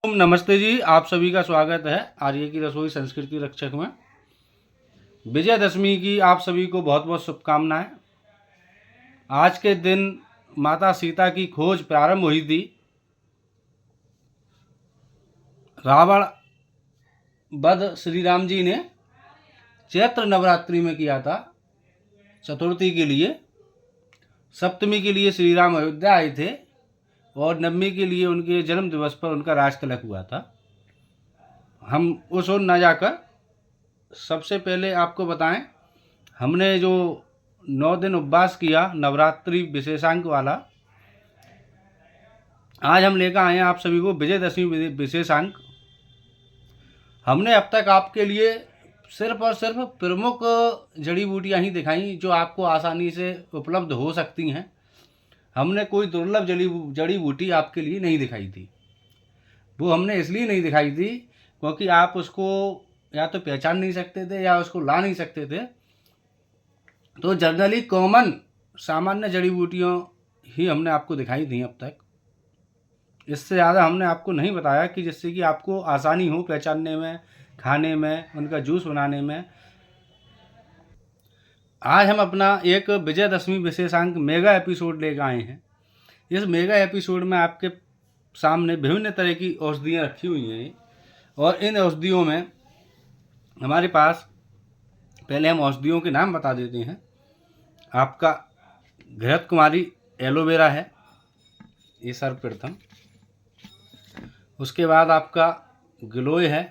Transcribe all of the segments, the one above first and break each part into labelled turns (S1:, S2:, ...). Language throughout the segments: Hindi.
S1: नमस्ते जी, आप सभी का स्वागत है आर्य की रसोई संस्कृति रक्षक में। विजयदशमी की आप सभी को बहुत बहुत शुभकामनाएं। आज के दिन माता सीता की खोज प्रारंभ हुई थी। रावण वध श्री राम जी ने चैत्र नवरात्रि में किया था। चतुर्थी के लिए, सप्तमी के लिए श्री राम अयोध्या आए थे और नवमी के लिए उनके जन्म दिवस पर उनका राजतिलक हुआ था। हम उस ओर न जाकर सबसे पहले आपको बताएं, हमने जो 9 दिन उपवास किया नवरात्रि विशेषांक वाला, आज हम लेकर आए हैं आप सभी को विजयदशमी विशेषांक। हमने अब तक आपके लिए सिर्फ और सिर्फ प्रमुख जड़ी बूटियाँ ही दिखाई जो आपको आसानी से उपलब्ध हो सकती हैं। हमने कोई दुर्लभ जड़ी बूटी आपके लिए नहीं दिखाई थी। वो हमने इसलिए नहीं दिखाई थी क्योंकि आप उसको या तो पहचान नहीं सकते थे या उसको ला नहीं सकते थे। तो जनरली कॉमन सामान्य जड़ी बूटियों ही हमने आपको दिखाई थी अब तक। इससे ज़्यादा हमने आपको नहीं बताया कि जिससे कि आपको आसानी हो पहचानने में, खाने में, उनका जूस बनाने में। आज हम अपना एक विजयदशमी विशेषांक मेगा एपिसोड लेकर आए हैं। इस मेगा एपिसोड में आपके सामने विभिन्न तरह की औषधियाँ रखी हुई हैं और इन औषधियों में हमारे पास, पहले हम औषधियों के नाम बता देते हैं। आपका घृत कुमारी एलोवेरा है, ये सर्वप्रथम। उसके बाद आपका गिलोय है,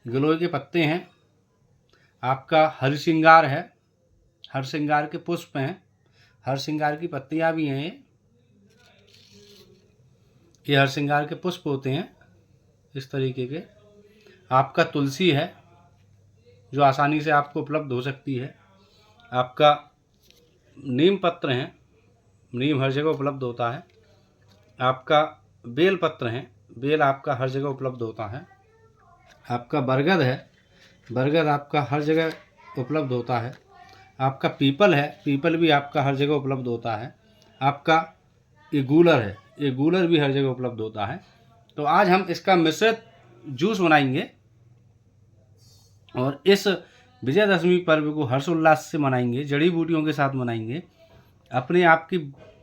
S1: गिलोय के पत्ते हैं। आपका हरसिंगार है, हरसिंगार के पुष्प हैं, हरसिंगार की पत्तियां भी हैं। ये हरसिंगार के पुष्प होते हैं इस तरीके के। आपका तुलसी है जो आसानी से आपको उपलब्ध हो सकती है। आपका नीम पत्र हैं, नीम हर जगह उपलब्ध होता है। आपका बेल पत्र हैं, बेल आपका हर जगह उपलब्ध होता है। आपका बरगद है, बरगद आपका हर जगह उपलब्ध होता है। आपका पीपल है, पीपल भी आपका हर जगह उपलब्ध होता है। आपका ये गूलर है, ये गूलर भी हर जगह उपलब्ध होता है। तो आज हम इसका मिश्रित जूस बनाएंगे और इस विजयदशमी पर्व को हर्षोल्लास से मनाएंगे, जड़ी बूटियों के साथ मनाएंगे। अपने आप की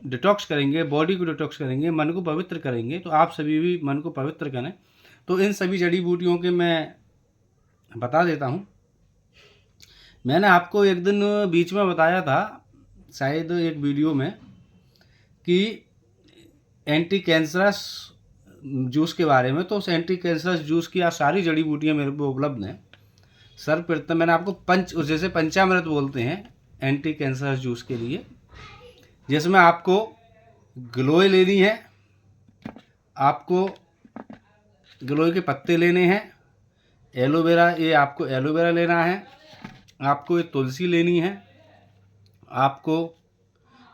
S1: डिटॉक्स करेंगे, बॉडी को डिटॉक्स करेंगे, मन को पवित्र करेंगे। तो आप सभी भी मन को पवित्र करें। तो इन सभी जड़ी बूटियों के मैं बता देता हूँ। मैंने आपको एक दिन बीच में बताया था शायद एक वीडियो में कि एंटी कैंसरस जूस के बारे में। तो उस एंटी कैंसरस जूस की आज सारी जड़ी बूटियाँ मेरे को उपलब्ध हैं। सर्वप्रथम मैंने आपको जैसे पंचामृत बोलते हैं एंटी कैंसरस जूस के लिए, जिसमें आपको गिलोय लेनी है, आपको गिलोय के पत्ते लेने हैं, एलोवेरा, ये आपको एलोवेरा लेना है, आपको ये तुलसी लेनी है, आपको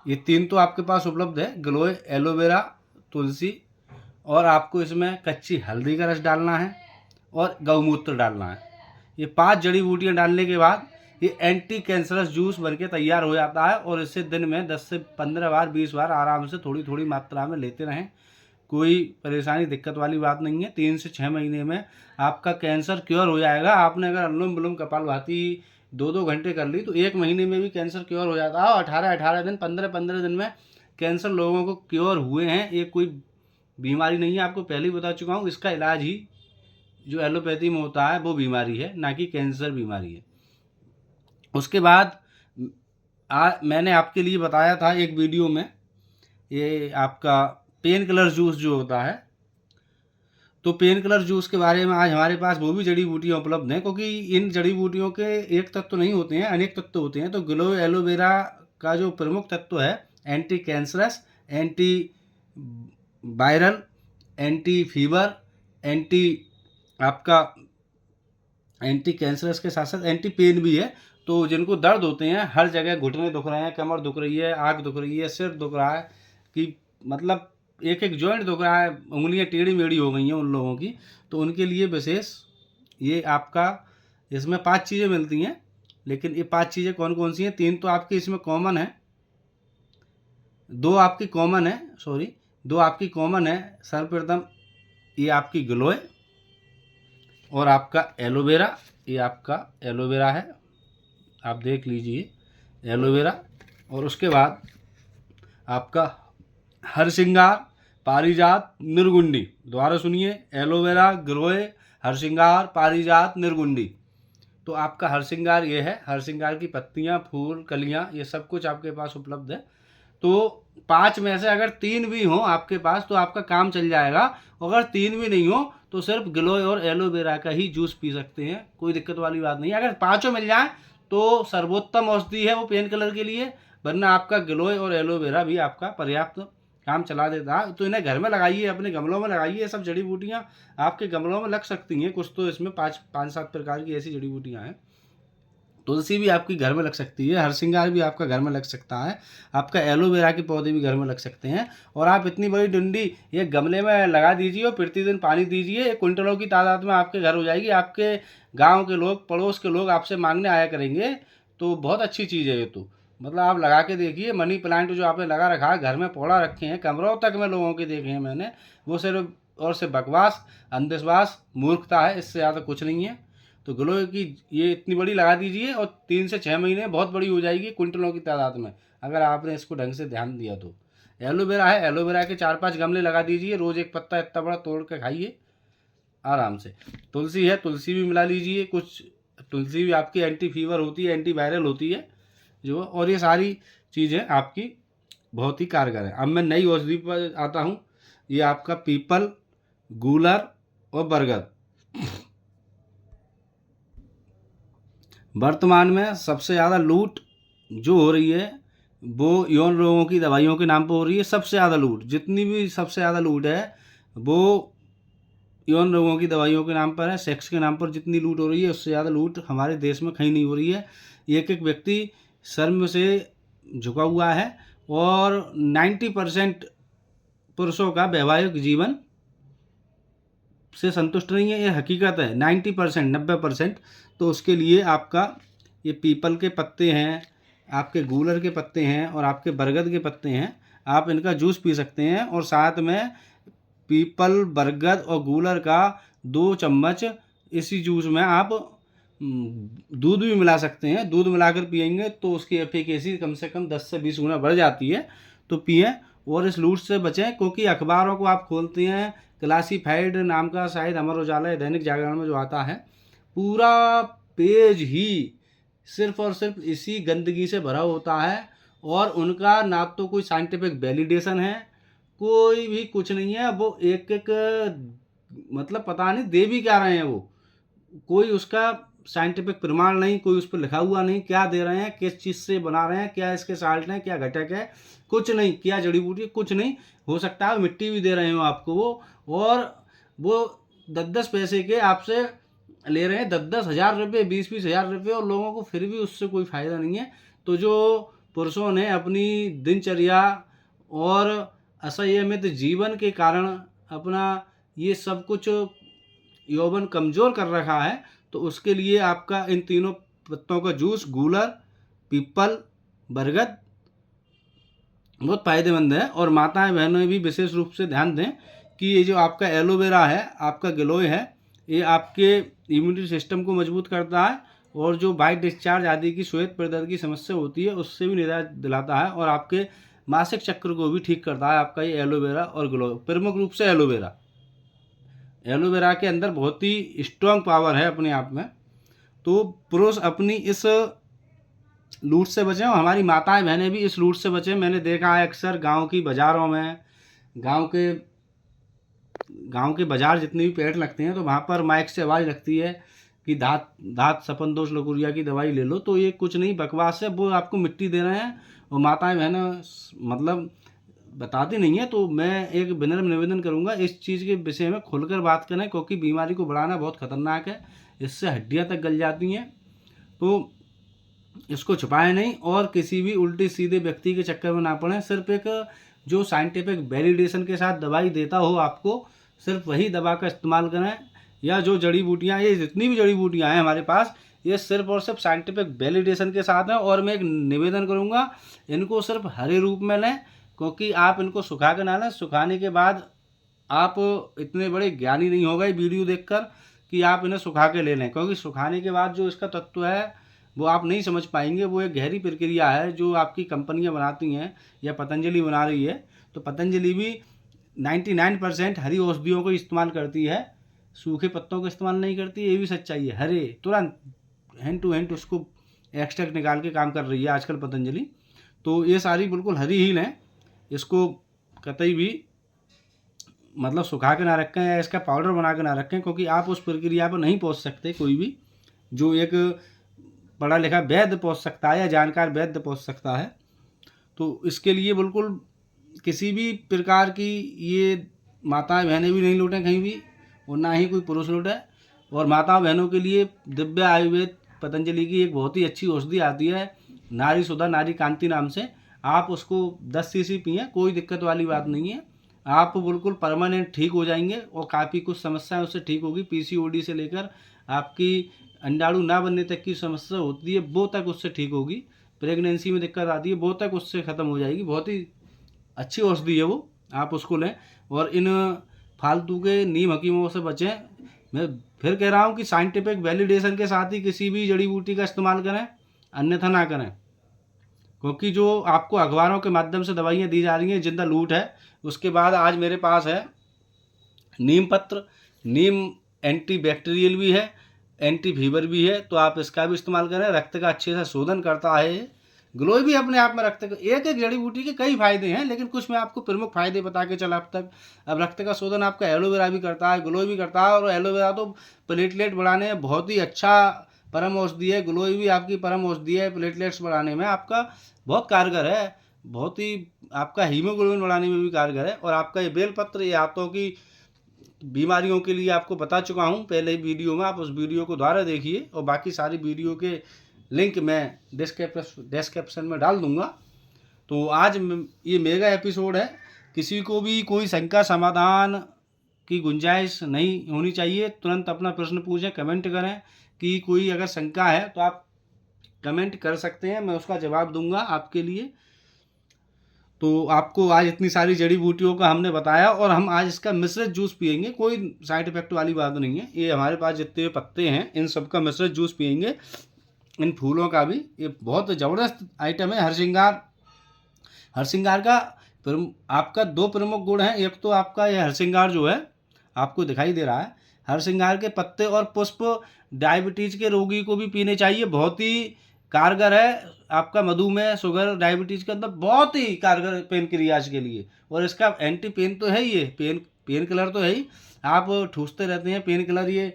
S1: ये तीन तो आपके पास उपलब्ध है, गिलोय, एलोवेरा, तुलसी। और आपको इसमें कच्ची हल्दी का रस डालना है और गौमूत्र डालना है। ये 5 जड़ी बूटियाँ डालने के बाद ये एंटी कैंसरस जूस बनके तैयार हो जाता है। और इसे दिन में 10 से 15 बार, 20 बार आराम से थोड़ी थोड़ी मात्रा में लेते रहें। कोई परेशानी, दिक्कत वाली बात नहीं है। 3 से 6 महीने में आपका कैंसर क्योर हो जाएगा। आपने अगर अनुलोम विलोम कपालभाति 2-2 घंटे कर ली तो 1 महीने में भी कैंसर क्योर हो जाता है। और 18-18 दिन, 15-15 दिन में कैंसर लोगों को क्योर हुए हैं। ये कोई बीमारी नहीं है, आपको पहले ही बता चुका हूँ। इसका इलाज ही जो एलोपैथी में होता है वो बीमारी है, ना कि कैंसर बीमारी है। उसके बाद मैंने आपके लिए बताया था एक वीडियो में, ये आपका पेन किलर जूस जो होता है। तो पेन किलर जूस के बारे में आज हमारे पास वो भी जड़ी बूटियाँ उपलब्ध हैं, क्योंकि इन जड़ी बूटियों के एक तत्व नहीं होते हैं, अनेक तत्व होते हैं। तो गिलोय एलोवेरा का जो प्रमुख तत्व है anti cancerous, anti viral, anti fever, anti आपका एंटी कैंसरस के साथ साथ एंटी पेन भी है। तो जिनको दर्द होते हैं, हर जगह घुटने दुख रहे हैं, कमर दुख रही है, आँख दुख रही है, सिर दुख रहा है, कि मतलब एक एक जॉइंट दुख रहा है, उंगलियां टेढ़ी मेढ़ी हो गई हैं उन लोगों की, तो उनके लिए विशेष ये आपका, इसमें 5 चीज़ें मिलती हैं। लेकिन ये 5 चीज़ें कौन कौन सी हैं? 3 तो आपकी इसमें कॉमन है, 2 आपकी कॉमन है, 2 आपकी कॉमन है। सर्वप्रथम ये आपकी गिलोय, और आपका एलोवेरा, ये आपका एलोवेरा है, आप देख लीजिए एलोवेरा। और उसके बाद आपका हरसिंगार, पारिजात, निर्गुंडी। दोबारा सुनिए, एलोवेरा, गिलोय, हरसिंगार, पारिजात, निर्गुंडी। तो आपका हरसिंगार ये है, हरसिंगार की पत्तियां, फूल, कलियां, ये सब कुछ आपके पास उपलब्ध है। तो 5 में से अगर 3 भी हो आपके पास तो आपका काम चल जाएगा। अगर 3 भी नहीं हो तो सिर्फ गिलोय और एलोवेरा का ही जूस पी सकते हैं, कोई दिक्कत वाली बात नहीं है। अगर पाँचों मिल जाए तो सर्वोत्तम औषधि है वो पेन किलर के लिए, वरना आपका गिलोय और एलोवेरा भी आपका पर्याप्त काम चला देता है। तो इन्हें घर में लगाइए, अपने गमलों में लगाइए। ये सब जड़ी बूटियाँ आपके गमलों में लग सकती हैं, कुछ तो इसमें 5-7 प्रकार की ऐसी जड़ी बूटियाँ हैं। तुलसी भी आपकी घर में लग सकती है, हरसिंगार भी आपका घर में लग सकता है, आपका एलोवेरा के पौधे भी घर में लग सकते हैं। और आप इतनी बड़ी डंडी ये गमले में लगा दीजिए और प्रतिदिन पानी दीजिए, 1 क्विंटलों की तादाद में आपके घर हो जाएगी। आपके गांव के लोग, पड़ोस के लोग आपसे मांगने आया करेंगे। तो बहुत अच्छी चीज़ है ये तो, मतलब आप लगा के देखिए। मनी प्लांट जो आपने लगा रखा है, घर में पौधा रखे हैं, कमरों तक में लोगों के देखे हैं मैंने, वो सिर्फ और सिर्फ बकवास, अंधविश्वास, मूर्खता है, इससे ज़्यादा कुछ नहीं है। तो गिलोय की ये इतनी बड़ी लगा दीजिए और 3 से 6 महीने बहुत बड़ी हो जाएगी क्विंटलों की तादाद में, अगर आपने इसको ढंग से ध्यान दिया तो। एलोवेरा है, एलोवेरा के 4-5 गमले लगा दीजिए, रोज़ एक पत्ता इतना बड़ा तोड़ के खाइए आराम से। तुलसी है, तुलसी भी मिला लीजिए कुछ। तुलसी भी आपकी एंटी फीवर होती है, एंटी वायरल होती है जो, और ये सारी चीज़ें आपकी बहुत ही कारगर है। अब मैं नई औषधि पर आता हूँ। ये आपका पीपल, गूलर और बरगद। वर्तमान में सबसे ज़्यादा लूट जो हो रही है वो यौन रोगों की दवाइयों के नाम पर हो रही है। सबसे ज़्यादा लूट, जितनी भी सबसे ज़्यादा लूट है वो यौन रोगों की दवाइयों के नाम पर है। सेक्स के नाम पर जितनी लूट हो रही है उससे ज़्यादा लूट हमारे देश में कहीं नहीं हो रही है। एक एक व्यक्ति शर्म से झुका हुआ है और 90% पुरुषों का वैवाहिक जीवन से संतुष्ट नहीं है, ये हकीकत है। 90%, 90%। तो उसके लिए आपका ये पीपल के पत्ते हैं, आपके गूलर के पत्ते हैं और आपके बरगद के पत्ते हैं, आप इनका जूस पी सकते हैं। और साथ में पीपल, बरगद और गूलर का 2 चम्मच इसी जूस में आप दूध भी मिला सकते हैं। दूध मिलाकर पिएंगे तो उसकी एफिकेसी कम से कम 10 से 20 गुना बढ़ जाती है। तो पिएं और इस लूट से बचें, क्योंकि अखबारों को आप खोलते हैं, क्लासीफाइड नाम का शायद अमर उजाला या दैनिक जागरण में जो आता है, पूरा पेज ही सिर्फ और सिर्फ इसी गंदगी से भरा होता है। और उनका ना तो कोई साइंटिफिक वैलिडेशन है, कोई भी कुछ नहीं है। वो एक एक मतलब पता नहीं दे भी क्या रहे हैं, वो कोई उसका साइंटिफिक प्रमाण नहीं, कोई उस पर लिखा हुआ नहीं क्या दे रहे हैं, किस चीज़ से बना रहे हैं, क्या इसके साल्ट हैं, क्या घटक है, कुछ नहीं, क्या जड़ी बूटी, कुछ नहीं। हो सकता है मिट्टी भी दे रहे हो आपको वो, और वो 10-10 पैसे के आपसे ले रहे हैं, 10-10 हज़ार रुपये, 20-20 हज़ार रुपये, और लोगों को फिर भी उससे कोई फ़ायदा नहीं है। तो जो पुरुषों ने अपनी दिनचर्या और असंयमित जीवन के कारण अपना ये सब कुछ यौवन कमज़ोर कर रखा है, तो उसके लिए आपका इन तीनों पत्तों का जूस, गूलर, पीपल, बरगद बहुत फ़ायदेमंद है। और माताएं बहनों भी विशेष रूप से ध्यान दें कि ये जो आपका एलोवेरा है, आपका गिलोय है, ये आपके इम्यूनिटी सिस्टम को मजबूत करता है और जो वाइट डिस्चार्ज आदि की श्वेत प्रदर्द की समस्या होती है उससे भी निजात दिलाता है, और आपके मासिक चक्र को भी ठीक करता है आपका ये एलोवेरा और गिलोय। प्रमुख रूप से एलोवेरा के अंदर बहुत ही स्ट्रॉन्ग पावर है अपने आप में। तो पुरुष अपनी इस लूट से बचें और हमारी माताएं बहनें भी इस लूट से बचें। मैंने देखा है अक्सर गांव की बाज़ारों में, गांव के बाज़ार जितने भी पेड़ लगते हैं तो वहाँ पर माइक से आवाज़ लगती है कि धात सपन दोष लकुरिया की दवाई ले लो। तो ये कुछ नहीं, बकवास है, वो आपको मिट्टी दे रहे हैं और माताएं बहनें मतलब बताती नहीं है। तो मैं एक विनम्र निवेदन करूंगा इस चीज़ के विषय में खुलकर बात करें, क्योंकि बीमारी को बढ़ाना बहुत खतरनाक है, इससे हड्डियां तक गल जाती हैं। तो इसको छुपाएं नहीं और किसी भी उल्टे सीधे व्यक्ति के चक्कर में ना पड़ें। सिर्फ एक जो साइंटिफिक वैलिडेशन के साथ दवाई देता हो आपको, सिर्फ वही दवा का इस्तेमाल करें। या जो जड़ी बूटियाँ, ये जितनी भी जड़ी बूटियाँ हैं हमारे पास, ये सिर्फ और सिर्फ साइंटिफिक वैलिडेशन के साथ हैं। और मैं एक निवेदन करूँगा, इनको सिर्फ हरे रूप में लें, क्योंकि आप इनको सुखा के ना लें, सुखाने के बाद आप इतने बड़े ज्ञानी नहीं हो गए वीडियो देखकर कि आप इन्हें सुखा के ले लें, क्योंकि सुखाने के बाद जो इसका तत्व है वो आप नहीं समझ पाएंगे। वो एक गहरी प्रक्रिया है जो आपकी कंपनियां बनाती हैं या पतंजलि बना रही है। तो पतंजलि भी 99% हरी औषधियों को इस्तेमाल करती है, सूखे पत्तों का इस्तेमाल नहीं करती। ये भी सच्चाई है। हरे तुरंत हैंड टू हैंड उसको एक्सट्रैक्ट निकाल के काम कर रही है आजकल पतंजलि। तो ये सारी बिल्कुल हरी हील हैं, इसको कतई भी मतलब सुखा के ना रखें या इसका पाउडर बना के ना रखें, क्योंकि आप उस प्रक्रिया पर नहीं पहुंच सकते कोई भी। जो एक पढ़ा लिखा वैद्य पहुंच सकता है या जानकार वैद्य पहुंच सकता है। तो इसके लिए बिल्कुल किसी भी प्रकार की ये माताएं बहनें भी नहीं लूटें कहीं भी, और ना ही कोई पुरुष लूटे। और माताओं बहनों के लिए दिव्य आयुर्वेद पतंजलि की एक बहुत ही अच्छी औषधि आती है, नारी सुधा नारी कांति नाम से। आप उसको 10 सीसी पिएं, कोई दिक्कत वाली बात नहीं है। आप बिल्कुल परमानेंट ठीक हो जाएंगे और काफ़ी कुछ समस्याएं उससे ठीक होगी। पीसीओडी से लेकर आपकी अंडाणु ना बनने तक की समस्या होती है वो तक उससे ठीक होगी। प्रेगनेंसी में दिक्कत आती है वो तक उससे ख़त्म हो जाएगी। बहुत ही अच्छी औषधि है वो, आप उसको लें। और इन फालतू के नीम हकीमों से बचें। मैं फिर कह रहा हूँ कि साइंटिफिक वैलिडेशन के साथ ही किसी भी जड़ी बूटी का इस्तेमाल करें, अन्यथा ना करें। क्योंकि जो आपको अखबारों के माध्यम से दवाइयाँ दी जा रही हैं जिंदा लूट है। उसके बाद आज मेरे पास है नीम पत्र। नीम एंटी बैक्टीरियल भी है, एंटी फीवर भी है, तो आप इसका भी इस्तेमाल करें। रक्त का अच्छे से शोधन करता है, ग्लो भी अपने आप में रक्त का। एक एक जड़ी बूटी के कई फायदे हैं, लेकिन कुछ मैं आपको प्रमुख फायदे बता के चला अब तक। अब रक्त का शोधन आपका एलोवेरा भी करता है, ग्लो भी करता है। और एलोवेरा तो प्लेटलेट बढ़ाने में बहुत ही अच्छा परम औषधि है। ग्लो भी आपकी परम औषधि है, प्लेटलेट्स बढ़ाने में आपका बहुत कारगर है। बहुत ही आपका हीमोग्लोबिन बढ़ाने में भी कारगर है। और आपका ये बेलपत्र, ये हाथों की बीमारियों के लिए आपको बता चुका हूँ पहले ही वीडियो में। आप उस वीडियो को दोबारा देखिए, और बाकी सारी वीडियो के लिंक मैं डिस्क्रिप्शन में डाल दूंगा। तो आज ये मेगा एपिसोड है। किसी को भी कोई शंका समाधान की गुंजाइश नहीं होनी चाहिए। तुरंत अपना प्रश्न पूछें, कमेंट करें। कि कोई अगर शंका है तो आप कमेंट कर सकते हैं, मैं उसका जवाब दूंगा आपके लिए। तो आपको आज इतनी सारी जड़ी बूटियों का हमने बताया, और हम आज इसका मिश्रित जूस पियेंगे। कोई साइड इफेक्ट वाली बात नहीं है। ये हमारे पास जितने पत्ते हैं इन सब का मिश्रित जूस पियेंगे, इन फूलों का भी। ये बहुत ज़बरदस्त आइटम है। हरसिंगार का आपका दो प्रमुख गुण हैं। एक तो आपका ये हरसिंगार जो है आपको दिखाई दे रहा है, हरसिंगार के पत्ते और पुष्प डायबिटीज़ के रोगी को भी पीने चाहिए। बहुत ही कारगर है। आपका मधुमेह, शुगर, डायबिटीज़ के अंदर बहुत ही कारगर पेन क्रियाज के लिए। और इसका एंटी पेन तो है ही, ये पेन किलर तो है ही। आप ठूसते रहते हैं पेन किलर, ये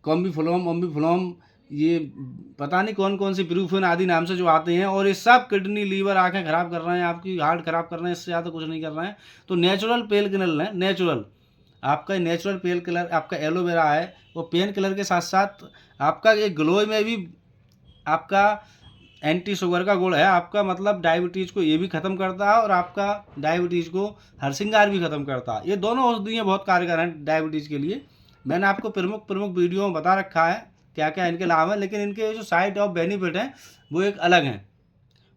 S1: कॉम्बीफ्लोम, ये पता नहीं कौन कौन सी ब्रूफिन आदि नाम से जो आते हैं, और ये सब किडनी, लीवर, आंखें खराब कर रहे हैं, आपकी हार्ट खराब कर रहे हैं। इससे ज़्यादा कुछ नहीं कर रहे हैं। तो नेचुरल पेन किलर है, नेचुरल। आपका नेचुरल पेन किलर आपका एलोवेरा है। वो पेन किलर के साथ साथ आपका एक ग्लो में भी आपका एंटी शुगर का गुण है। आपका मतलब डायबिटीज़ को ये भी ख़त्म करता है, और आपका डायबिटीज़ को हरसिंगार भी ख़त्म करता है। ये दोनों औषधियाँ बहुत कारगर हैं डायबिटीज़ के लिए। मैंने आपको प्रमुख वीडियो में बता रखा है क्या क्या इनके लाभ हैं, लेकिन इनके जो साइड ऑफ बेनिफिट हैं वो एक अलग हैं।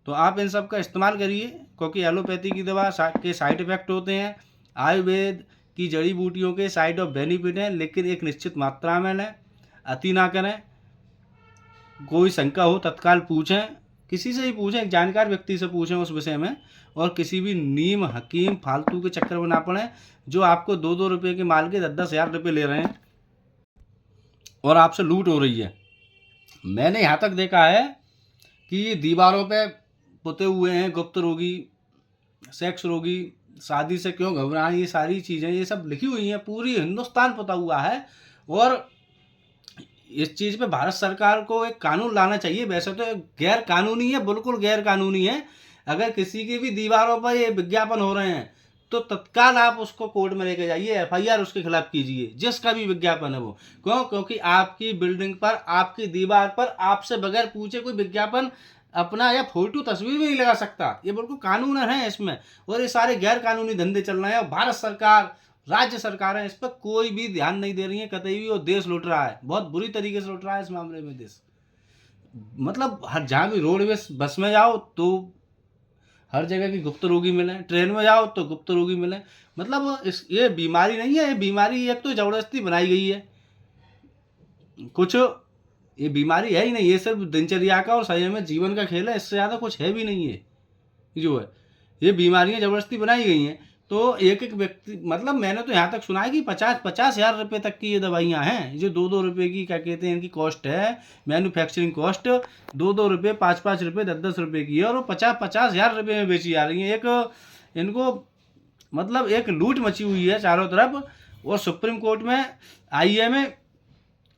S1: तो आप इन सब का इस्तेमाल करिए, क्योंकि एलोपैथी की दवा के साइड इफ़ेक्ट होते हैं, आयुर्वेद की जड़ी बूटियों के साइड ऑफ बेनिफिट हैं, लेकिन एक निश्चित मात्रा में लें, अति ना करें। कोई शंका हो तत्काल पूछें, किसी से ही पूछें, एक जानकार व्यक्ति से पूछें उस विषय में। और किसी भी नीम हकीम फालतू के चक्कर में ना पड़ें, जो आपको 2-2 रुपये के माल के 10-10 हज़ार रुपये ले रहे हैं और आपसे लूट हो रही है। मैंने यहाँ तक देखा है कि दीवारों पे पुते हुए हैं गुप्त रोगी, सेक्स रोगी, शादी से क्यों घबराएं, ये सारी चीज़ें ये सब लिखी हुई हैं। पूरी हिंदुस्तान पुता हुआ है। और इस चीज़ पे भारत सरकार को एक कानून लाना चाहिए। वैसे तो गैर कानूनी है, बिल्कुल गैर कानूनी है। अगर किसी की भी दीवारों पर ये विज्ञापन हो रहे हैं तो तत्काल आप उसको कोर्ट में लेके जाइए, एफआईआर उसके खिलाफ कीजिए, जिसका भी विज्ञापन है वो। क्यों? क्योंकि आपकी बिल्डिंग पर, आपकी दीवार पर आपसे बगैर पूछे कोई विज्ञापन अपना या फोटो तस्वीर भी नहीं लगा सकता। ये बिल्कुल कानून है इसमें। और ये सारे गैर कानूनी धंधे चल रहे हैं, और भारत सरकार, राज्य सरकारें इस पर कोई भी ध्यान नहीं दे रही है कतई भी। और देश लुट रहा है, बहुत बुरी तरीके से लुट रहा है इस मामले में देश। मतलब हर जहाँ भी रोडवेज बस में जाओ तो हर जगह की गुप्त रोगी मिले, ट्रेन में जाओ तो गुप्त रोगी मिले। मतलब ये बीमारी नहीं है, ये बीमारी एक तो ज़बरदस्ती बनाई गई है। कुछ ये बीमारी है ही नहीं, ये सिर्फ दिनचर्या का और संयमित जीवन का खेल है, इससे ज़्यादा कुछ है भी नहीं है जो है। ये बीमारियां ज़बरदस्ती बनाई गई हैं। तो एक एक व्यक्ति, मतलब मैंने तो यहाँ तक सुना है कि 50-50 हज़ार रुपये तक की ये दवाइयाँ हैं, जो 2-2 रुपये की क्या कहते हैं इनकी कॉस्ट है, मैन्युफैक्चरिंग कॉस्ट 2-2 रुपये, 5-5 रुपये, 10-10 रुपये की है, और वो 50-50 हज़ार रुपये में बेची जा रही हैं। एक इनको मतलब एक लूट मची हुई है चारों तरफ। और सुप्रीम कोर्ट में IAMA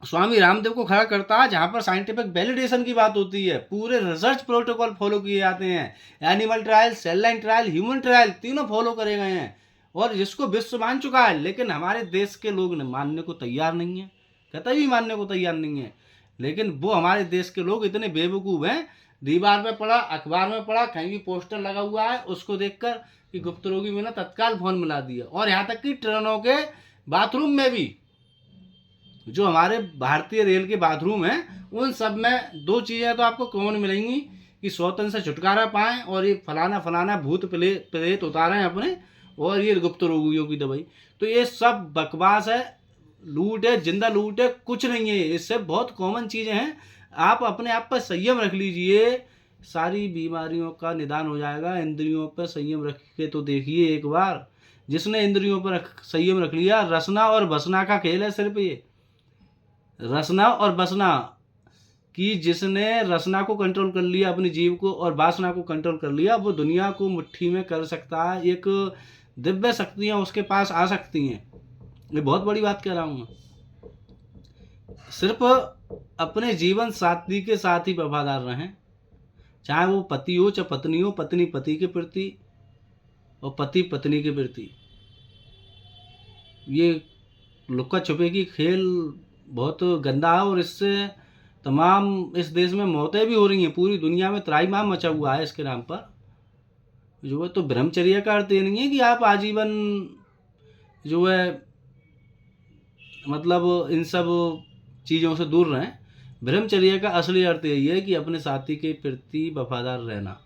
S1: स्वामी रामदेव को खड़ा करता है, जहाँ पर साइंटिफिक वैलिडेशन की बात होती है, पूरे रिसर्च प्रोटोकॉल फॉलो किए जाते हैं। Animal trial, cell line trial, human trial, तीनों फॉलो करे गए हैं, और जिसको विश्व मान चुका है। लेकिन हमारे देश के लोग मानने को तैयार नहीं है, कतई भी मानने को तैयार नहीं है। लेकिन वो हमारे देश के लोग इतने बेवकूफ़ हैं, दीवार में पड़ा, अखबार में पड़ा, कहीं भी पोस्टर लगा हुआ है, उसको देखकर कि गुप्त रोगी में ना तत्काल फोन मिला दिया। और यहाँ तक कि ट्रेनों के बाथरूम में भी, जो हमारे भारतीय रेल के बाथरूम हैं, उन सब में 2 चीज़ें तो आपको कॉमन मिलेंगी कि सौतन से छुटकारा पाएँ, और ये फलाना फलाना भूत प्रेत उतारे हैं अपने, और ये गुप्त रोगियों की दवाई। तो ये सब बकवास है, लूट है, जिंदा लूट है, कुछ नहीं है। इससे बहुत कॉमन चीज़ें हैं। आप अपने आप पर संयम रख लीजिए, सारी बीमारियों का निदान हो जाएगा। इंद्रियों पर संयम रख के तो देखिए एक बार। जिसने इंद्रियों पर संयम रख लिया, रसना और बसना का खेल है सिर्फ ये, रसना और बसना कि जिसने रसना को कंट्रोल कर लिया, अपनी जीव को, और वासना को कंट्रोल कर लिया, वो दुनिया को मुट्ठी में कर सकता है। एक दिव्य शक्तियाँ उसके पास आ सकती हैं। ये बहुत बड़ी बात कह रहा हूँ मैं। सिर्फ अपने जीवन साथी के साथ ही वफादार रहें, चाहे वो पति हो चाहे पत्नी हो, पत्नी पति के प्रति और पति पत्नी के प्रति। ये लुक्का छुपे की खेल बहुत गंदा है, और इससे तमाम इस देश में मौतें भी हो रही हैं। पूरी दुनिया में त्राहिमाम मचा हुआ है इसके नाम पर जो है। तो ब्रह्मचर्य का अर्थ ये नहीं है कि आप आजीवन जो है मतलब इन सब चीज़ों से दूर रहें। ब्रह्मचर्य का असली अर्थ यही है कि अपने साथी के प्रति वफादार रहना,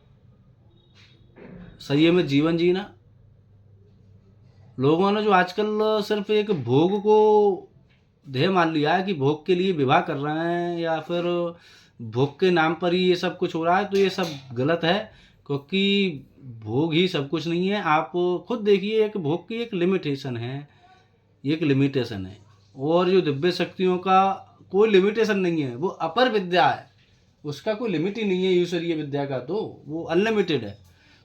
S1: संयमित जीवन जीना। लोगों ने जो आजकल सिर्फ एक भोग को ध्येय मान लिया है कि भोग के लिए विवाह कर रहे हैं, या फिर भोग के नाम पर ही ये सब कुछ हो रहा है, तो ये सब गलत है। क्योंकि भोग ही सब कुछ नहीं है। आप खुद देखिए, एक भोग की एक लिमिटेशन है, एक लिमिटेशन है। और जो दिव्य शक्तियों का कोई लिमिटेशन नहीं है, वो अपर विद्या है, उसका कोई लिमिट ही नहीं है। ईश्वरीय विद्या का तो वो अनलिमिटेड है।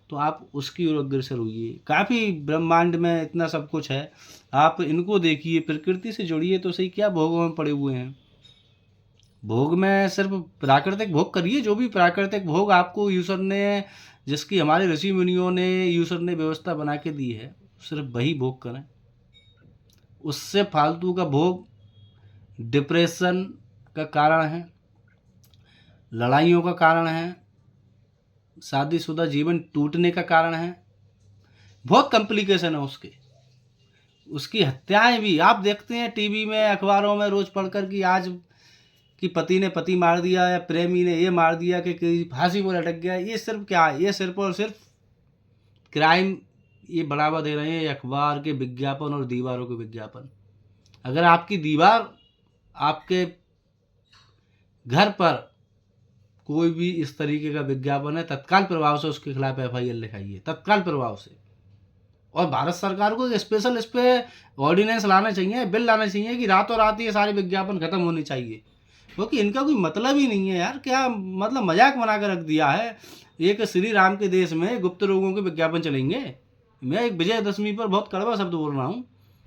S1: तो आप उसकी ओर अग्रसर होइए। काफ़ी ब्रह्मांड में इतना सब कुछ है, आप इनको देखिए, प्रकृति से जुड़िए तो सही। क्या भोगों में पड़े हुए हैं? भोग में सिर्फ प्राकृतिक भोग करिए, जो भी प्राकृतिक भोग आपको ईश्वर ने, जिसकी हमारे ऋषि मुनियों ने, ईश्वर ने व्यवस्था बना के दी है, सिर्फ वही भोग करें। उससे फालतू का भोग डिप्रेशन का कारण है, लड़ाइयों का कारण है, शादीशुदा जीवन टूटने का कारण है। बहुत कॉम्प्लिकेशन है उसकी हत्याएं भी आप देखते हैं टीवी में, अखबारों में रोज पढ़कर कि आज कि पति ने पति मार दिया, या प्रेमी ने ये मार दिया, कि फांसी पर लटक गया। ये सिर्फ क्या है? ये सिर्फ और सिर्फ क्राइम ये बढ़ावा दे रहे हैं, अखबार के विज्ञापन और दीवारों के विज्ञापन। अगर आपकी दीवार, आपके घर पर कोई भी इस तरीके का विज्ञापन है, तत्काल प्रभाव से उसके खिलाफ FIR लिखाइए, तत्काल प्रभाव से। और भारत सरकार को स्पेशल इस पर ऑर्डिनेंस लाना चाहिए, बिल लाना चाहिए कि रातों रात ये सारे विज्ञापन खत्म होने चाहिए। क्योंकि इनका कोई मतलब ही नहीं है यार। क्या मतलब मजाक बना कर रख दिया है। एक श्री राम के देश में गुप्त रोगों के विज्ञापन चलेंगे? मैं एक विजयदशमी पर बहुत कड़वा शब्द बोल रहा हूँ।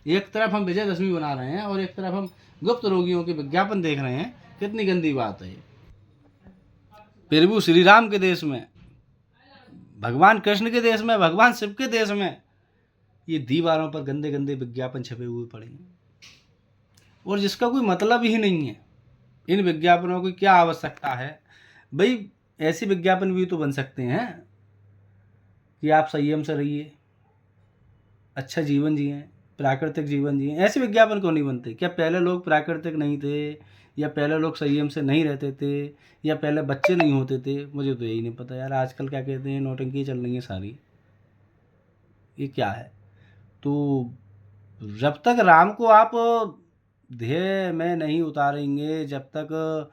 S1: एक तरफ हम विजयदशमी बना रहे हैं और एक तरफ हम गुप्त रोगियों के विज्ञापन देख रहे हैं। कितनी गंदी बात है। प्रभु श्री राम के देश में, भगवान कृष्ण के देश में, भगवान शिव के देश में ये दीवारों पर गंदे गंदे विज्ञापन छपे हुए पड़े हैं, और जिसका कोई मतलब ही नहीं है। इन विज्ञापनों की क्या आवश्यकता है भाई? ऐसे विज्ञापन भी तो बन सकते हैं कि आप संयम से रहिए, अच्छा जीवन जिएं, प्राकृतिक जीवन जिए, ऐसे विज्ञापन क्यों नहीं बनते? क्या पहले लोग प्राकृतिक नहीं थे, या पहले लोग संयम से नहीं रहते थे, या पहले बच्चे नहीं होते थे? मुझे तो यही नहीं पता यार। आजकल क्या कहते हैं, नौटंकी चल रही है सारी, ये क्या है? तो जब तक राम को आप ध्येय में नहीं उतारेंगे, जब तक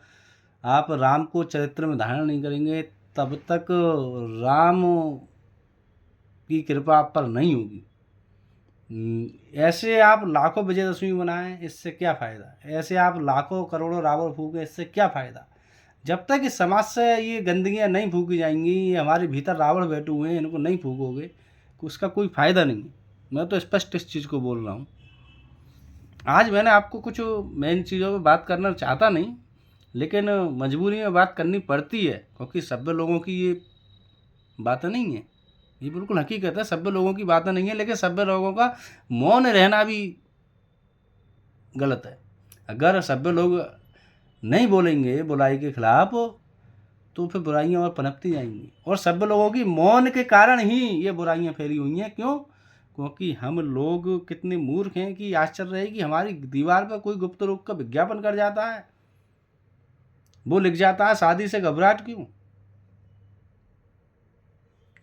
S1: आप राम को चरित्र में धारण नहीं करेंगे, तब तक राम की कृपा आप पर नहीं होगी। ऐसे आप लाखों विजयदशमी मनाएं, इससे क्या फ़ायदा? ऐसे आप लाखों करोड़ों रावण फूकें, इससे क्या फ़ायदा? जब तक इस समाज से ये गंदगियाँ नहीं फूकी जाएंगी, ये हमारे भीतर रावण बैठे हुए हैं, इनको नहीं फूकोगे, उसका कोई फ़ायदा नहीं। मैं तो स्पष्ट इस चीज़ को बोल रहा हूँ। आज मैंने आपको कुछ मेन चीज़ों पे बात करना चाहता नहीं, लेकिन मजबूरी में बात करनी पड़ती है, क्योंकि सभ्य लोगों की ये बातें नहीं है, ये बिल्कुल हकीकत है। सभ्य लोगों की बातें नहीं है, लेकिन सभ्य लोगों का मौन रहना भी गलत है। अगर सभ्य लोग नहीं बोलेंगे बुराई के खिलाफ, तो फिर बुराइयां और पनपती जाएंगी। और सभ्य लोगों की मौन के कारण ही ये बुराइयां फैली हुई हैं। क्यों? क्योंकि हम लोग कितने मूर्ख हैं कि आश्चर्य है कि हमारी दीवार पर कोई गुप्त रोग का विज्ञापन कर जाता है, वो लिख जाता है शादी से घबराहट क्यों।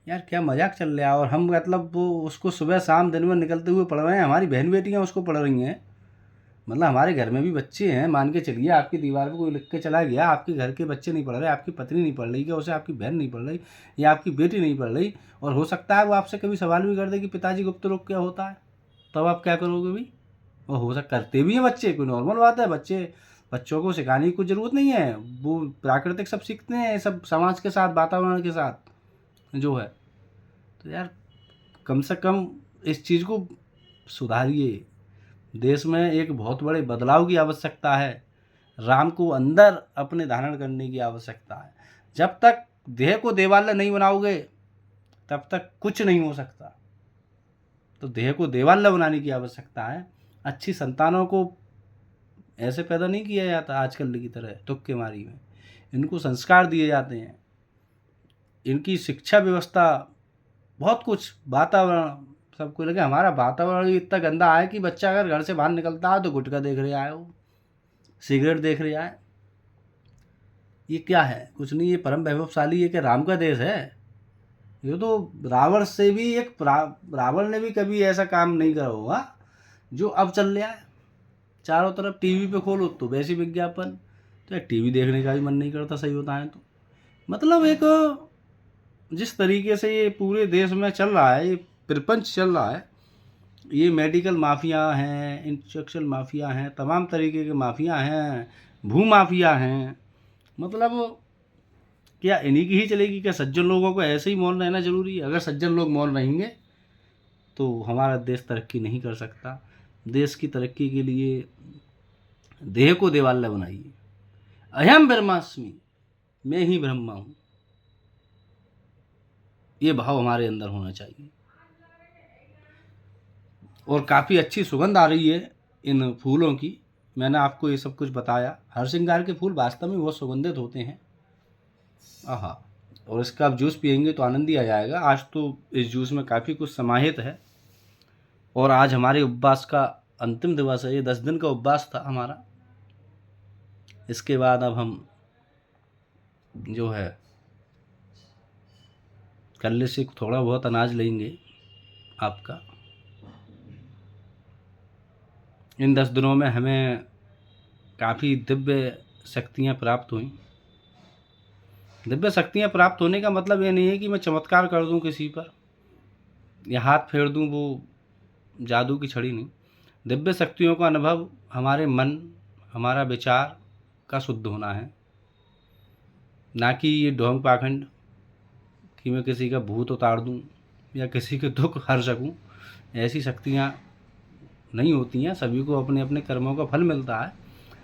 S1: यार क्या मजाक चल रहा है? और हम मतलब वो उसको सुबह शाम दिन में निकलते हुए पढ़ रहे हैं, हमारी बहन बेटियां उसको पढ़ रही हैं। मतलब हमारे घर में भी बच्चे हैं, मान के चलिए आपकी दीवार पे कोई लिख के चला गया, आपके घर के बच्चे नहीं पढ़ रहे, आपकी पत्नी नहीं पढ़ रही, क्या उसे आपकी बहन नहीं पढ़ रही, या आपकी बेटी नहीं पढ़ रही, और हो सकता है वो आपसे कभी सवाल भी कर दे कि पिताजी गुप्त रोग क्या होता है, तब आप क्या करोगे भाई? और हो सकता करते भी हैं बच्चे, कोई नॉर्मल बात है। बच्चों को सिखाने की कुछ ज़रूरत नहीं है, वो प्राकृतिक सब सीखते हैं, सब समाज के साथ, वातावरण के साथ जो है। तो यार कम से कम इस चीज़ को सुधारिए। देश में एक बहुत बड़े बदलाव की आवश्यकता है। राम को अंदर अपने धारण करने की आवश्यकता है। जब तक देह को देवालय नहीं बनाओगे, तब तक कुछ नहीं हो सकता। तो देह को देवालय बनाने की आवश्यकता है। अच्छी संतानों को ऐसे पैदा नहीं किया जाता आजकल की तरह तुक्के मारी में। इनको संस्कार दिए जाते हैं, इनकी शिक्षा व्यवस्था, बहुत कुछ, वातावरण, सबको लगे। हमारा वातावरण भी इतना गंदा है कि बच्चा अगर घर से बाहर निकलता है तो गुटखा देख रहा है, वो सिगरेट देख रहा है। ये क्या है? कुछ नहीं, ये परम वैभवशाली है कि राम का देश है। ये तो रावण से भी एक रावण ने भी कभी ऐसा काम नहीं करा होगा जो अब चल रहा है। चारों तरफ टीवी पे खोलो तो वैसे विज्ञापन, तो टीवी देखने का भी मन नहीं करता सही बताएं तो। मतलब एक जिस तरीके से ये पूरे देश में चल रहा है, ये प्रपंच चल रहा है, ये मेडिकल माफिया हैं, इंस्ट्रक्शन माफिया हैं, तमाम तरीके के माफिया हैं, भू माफिया हैं। मतलब क्या इन्हीं की ही चलेगी? क्या सज्जन लोगों को ऐसे ही मौन रहना जरूरी है? अगर सज्जन लोग मौन रहेंगे तो हमारा देश तरक्की नहीं कर सकता। देश की तरक्की के लिए देह को देवालय बनाइए। अहम ब्रह्मास्मि, मैं ही ब्रह्मा हूँ, ये भाव हमारे अंदर होना चाहिए। और काफ़ी अच्छी सुगंध आ रही है इन फूलों की। मैंने आपको ये सब कुछ बताया। हरसिंगार के फूल वास्तव में बहुत सुगंधित होते हैं। आहा, और इसका आप जूस पियेंगे तो आनंद ही आ जाएगा। आज तो इस जूस में काफ़ी कुछ समाहित है। और आज हमारे उपवास का अंतिम दिवस है। ये 10 दिन का उपवास था हमारा। इसके बाद अब हम जो है कल से थोड़ा बहुत अनाज लेंगे आपका। इन 10 दिनों में हमें काफ़ी दिव्य शक्तियाँ प्राप्त हुई। दिव्य शक्तियाँ प्राप्त होने का मतलब ये नहीं है कि मैं चमत्कार कर दूं किसी पर या हाथ फेर दूं, वो जादू की छड़ी नहीं। दिव्य शक्तियों का अनुभव हमारे मन, हमारा विचार का शुद्ध होना है, ना कि ये ढोंग पाखंड कि मैं किसी का भूत उतार दूं या किसी के दुख हर सकूं। ऐसी शक्तियाँ नहीं होती हैं। सभी को अपने अपने कर्मों का फल मिलता है।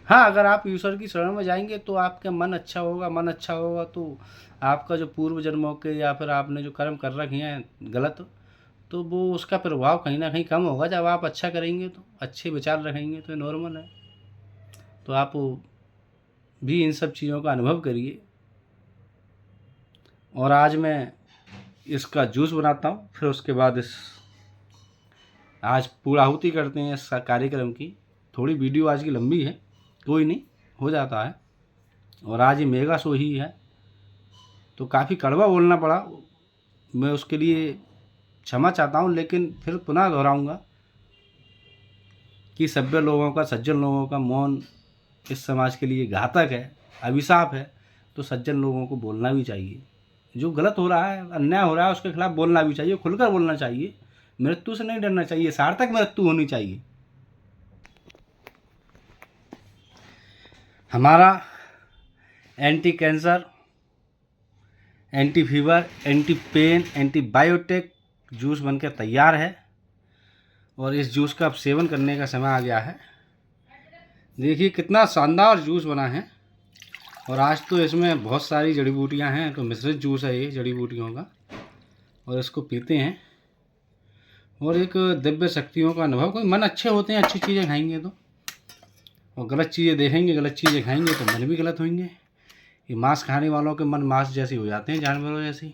S1: हाँ, अगर आप ईश्वर की शरण में जाएंगे तो आपका मन अच्छा होगा। मन अच्छा होगा तो आपका जो पूर्व जन्मों के या फिर आपने जो कर्म कर रखे हैं गलत, तो वो उसका प्रभाव कहीं ना कहीं कम होगा। जब आप अच्छा करेंगे तो, अच्छे विचार रखेंगे तो नॉर्मल है। तो आप भी इन सब चीज़ों का अनुभव करिए। और आज मैं इसका जूस बनाता हूँ, फिर उसके बाद इस आज पूर्णाहुति करते हैं इस कार्यक्रम की। थोड़ी वीडियो आज की लंबी है, कोई नहीं, हो जाता है। और आज ये मेगा शो ही है, तो काफ़ी कड़वा बोलना पड़ा, मैं उसके लिए क्षमा चाहता हूँ। लेकिन फिर पुनः दोहराऊँगा कि सभ्य लोगों का, सज्जन लोगों का मौन इस समाज के लिए घातक है, अभिशाप है। तो सज्जन लोगों को बोलना भी चाहिए, जो गलत हो रहा है, अन्याय हो रहा है, उसके खिलाफ बोलना भी चाहिए, खुलकर बोलना चाहिए। मृत्यु से नहीं डरना चाहिए, सार्थक मृत्यु होनी चाहिए। हमारा anti cancer, anti fever, anti pain, antibiotic juice बनकर तैयार है और इस जूस का अब सेवन करने का समय आ गया है। देखिए कितना शानदार जूस बना है। और आज तो इसमें बहुत सारी जड़ी बूटियाँ हैं, तो मिश्रित जूस है ये जड़ी बूटियों का, और इसको पीते हैं और एक दिव्य शक्तियों का अनुभव। कोई मन अच्छे होते हैं अच्छी चीज़ें खाएंगे तो, और गलत चीज़ें देखेंगे, गलत चीज़ें खाएंगे तो मन भी गलत होंगे। ये मांस खाने वालों के मन मांस जैसे हो जाते हैं, जानवरों जैसे।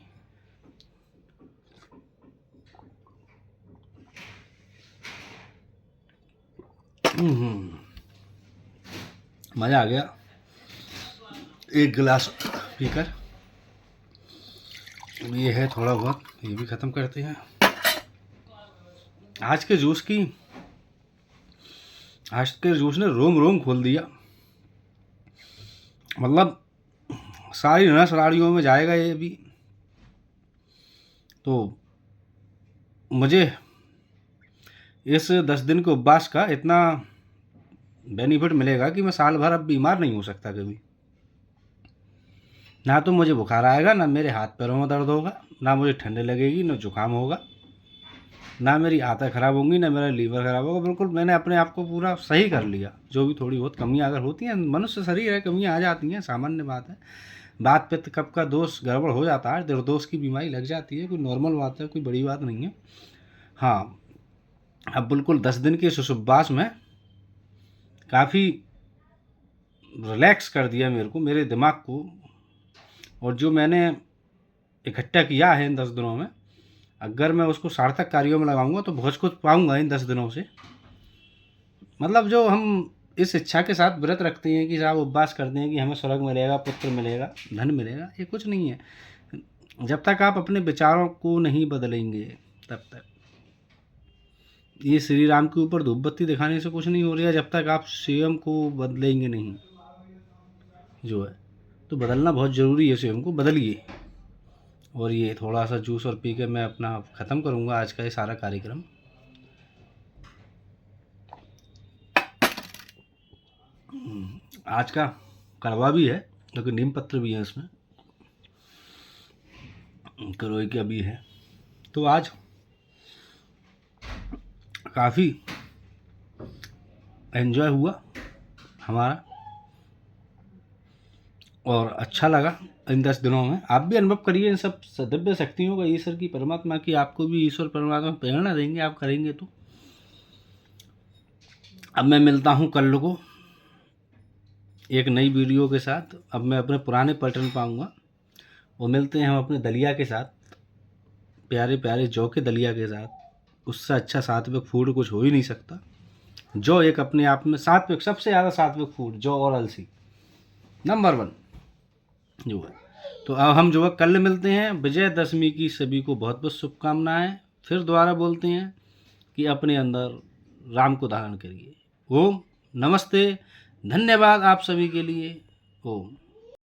S1: मज़ा आ गया एक गिलास पीकर। ये है थोड़ा बहुत, ये भी ख़त्म करते हैं। आज के जूस ने रोम रोम खोल दिया। मतलब सारी नस नाड़ियों में जाएगा ये भी। तो मुझे इस 10 दिन के उपवास का इतना बेनिफिट मिलेगा कि मैं साल भर अब बीमार नहीं हो सकता कभी। ना तो मुझे बुखार आएगा, ना मेरे हाथ पैरों में दर्द होगा, ना मुझे ठंड लगेगी, ना जुकाम होगा, ना मेरी आंतें खराब होंगी, ना मेरा लीवर खराब होगा। बिल्कुल मैंने अपने आप को पूरा सही कर लिया। जो भी थोड़ी बहुत कमियां अगर होती हैं, मनुष्य शरीर है, कमियां आ जाती हैं, सामान्य बात है। बात पित्त कफ का दोष गड़बड़ हो जाता है, निर्दोष की बीमारी लग जाती है, कोई नॉर्मल बात है, कोई बड़ी बात नहीं है। हाँ, अब बिल्कुल 10 दिन के इस उपवास में काफ़ी रिलैक्स कर दिया मेरे को, मेरे दिमाग को। और जो मैंने इकट्ठा किया है इन 10 दिनों में, अगर मैं उसको सार्थक कार्यों में लगाऊंगा तो बहुत कुछ पाऊंगा इन 10 दिनों से। मतलब जो हम इस इच्छा के साथ व्रत रखते हैं कि साहब उपवास करते हैं कि हमें स्वर्ग मिलेगा, पुत्र मिलेगा, धन मिलेगा, ये कुछ नहीं है। जब तक आप अपने विचारों को नहीं बदलेंगे तब तक ये श्री राम के ऊपर धूप बत्ती दिखाने से कुछ नहीं हो रहा है। जब तक आप स्वयं को बदलेंगे नहीं जो है, तो बदलना बहुत ज़रूरी है। स्वयं को बदलिए। और ये थोड़ा सा जूस और पी के मैं अपना ख़त्म करूँगा आज का ये सारा कार्यक्रम। आज का कड़वा भी है, लेकिन नीम पत्र भी है इसमें, करोई का भी है। तो आज काफ़ी एंजॉय हुआ हमारा और अच्छा लगा इन 10 दिनों में। आप भी अनुभव करिए इन सब दिव्य शक्तियों का, ईश्वर की, परमात्मा की। आपको भी ईश्वर परमात्मा प्रेरणा देंगे, आप करेंगे तो। अब मैं मिलता हूँ कल को एक नई वीडियो के साथ। अब मैं अपने पुराने पैटर्न पाऊँगा और मिलते हैं हम अपने दलिया के साथ, प्यारे प्यारे जौ के दलिया के साथ। उससे अच्छा सात्विक फूड कुछ हो ही नहीं सकता। जौ एक अपने आप में सात्विक, सबसे ज़्यादा सात्विक फूड, जौ और अलसी नंबर 1 जो है। तो अब हम जो है कल मिलते हैं। विजयदशमी की सभी को बहुत बहुत शुभकामनाएं। फिर दोबारा बोलते हैं कि अपने अंदर राम को धारण करिए। ओम नमस्ते, धन्यवाद आप सभी के लिए। ओम।